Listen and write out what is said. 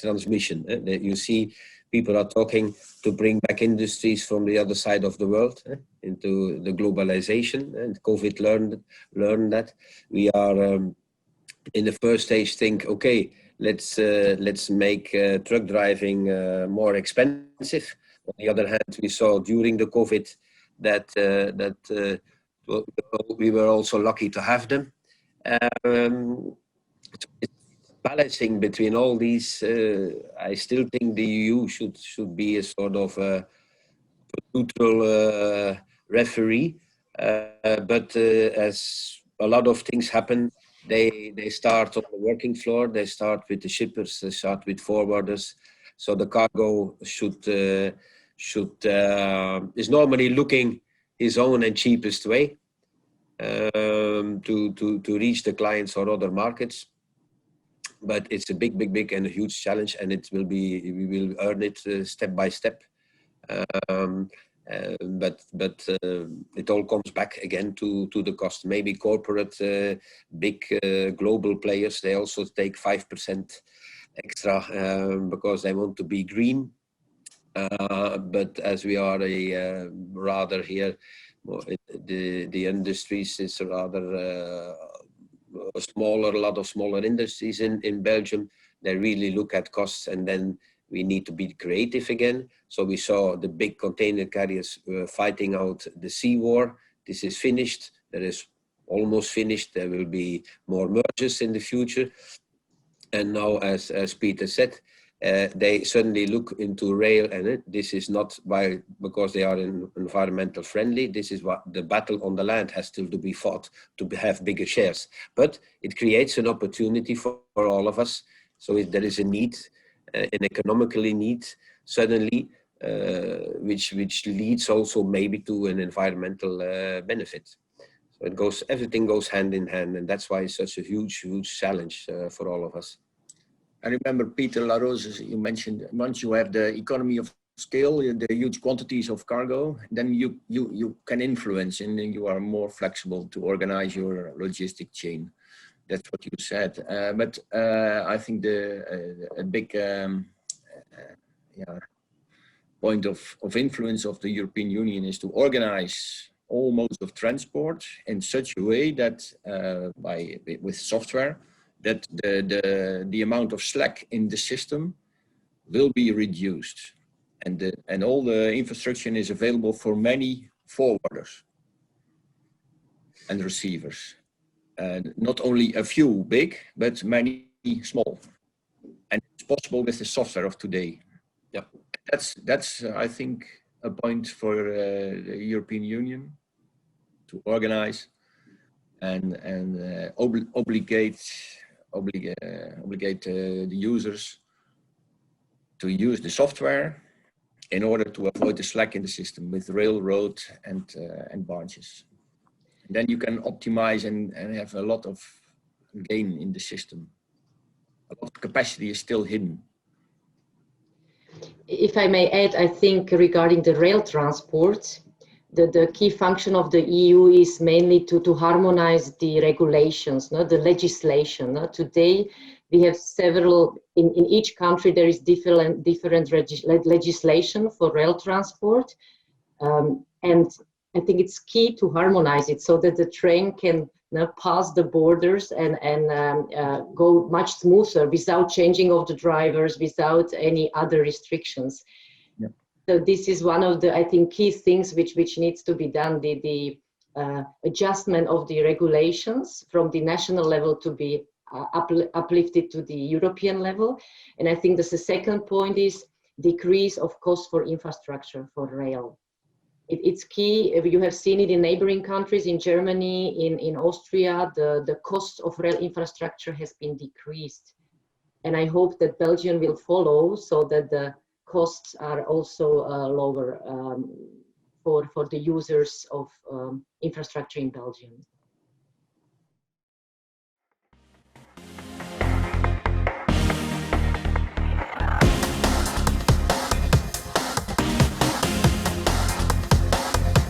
transmission. That you see people are talking to bring back industries from the other side of the world into the globalization, and COVID learned that. We are in the first stage think, okay, let's make truck driving more expensive. On the other hand, we saw during the COVID that we were also lucky to have them. It's balancing between all these. I still think the EU should be a sort of neutral referee, but as a lot of things happen, they start on the working floor. They start with the shippers. They start with forwarders. So the cargo is normally looking his own and cheapest way to reach the clients or other markets. But it's a big and a huge challenge, and we will earn it step by step. But it all comes back again to the cost. Maybe corporate, big global players, they also take 5% extra because they want to be green. But as we are rather here, the industries is rather a lot of smaller industries in Belgium. They really look at costs, and then we need to be creative again. So we saw the big container carriers fighting out the sea war. This is finished. That is almost finished. There will be more mergers in the future. And now, as Peter said, they suddenly look into rail, and this is not because they are environmental friendly. This is what the battle on the land has still to be fought to have bigger shares. But it creates an opportunity for all of us. So if there is a need, an economically need suddenly, which leads also maybe to an environmental benefit. So everything goes hand in hand, and that's why it's such a huge challenge for all of us. I remember Peter Larose, you mentioned once you have the economy of scale, the huge quantities of cargo, then you can influence, and then you are more flexible to organize your logistic chain. That's what you said. But I think a big point of influence of the European Union is to organize all modes of transport in such a way that with software, that the amount of slack in the system will be reduced, and all the infrastructure is available for many forwarders and receivers, and not only a few big, but many small, and it's possible with the software of today. Yeah, that's I think a point for the European Union to organize and obligate the users to use the software in order to avoid the slack in the system with railroad and barges. And then you can optimize and have a lot of gain in the system. A lot of capacity is still hidden. If I may add, I think regarding the rail transport, the key function of the EU is mainly to harmonize the regulations, the legislation. Today, we have several, in each country there is different legislation for rail transport. And I think it's key to harmonize it so that the train can pass the borders and go much smoother without changing of the drivers, without any other restrictions. Yep. So this is one of the, I think, key things which needs to be done, the adjustment of the regulations from the national level to be uplifted to the European level. And I think the second point is decrease of cost for infrastructure for rail. It's key. You have seen it in neighboring countries, in Germany, in Austria, the cost of rail infrastructure has been decreased. And I hope that Belgium will follow so that the costs are also lower for the users of infrastructure in Belgium.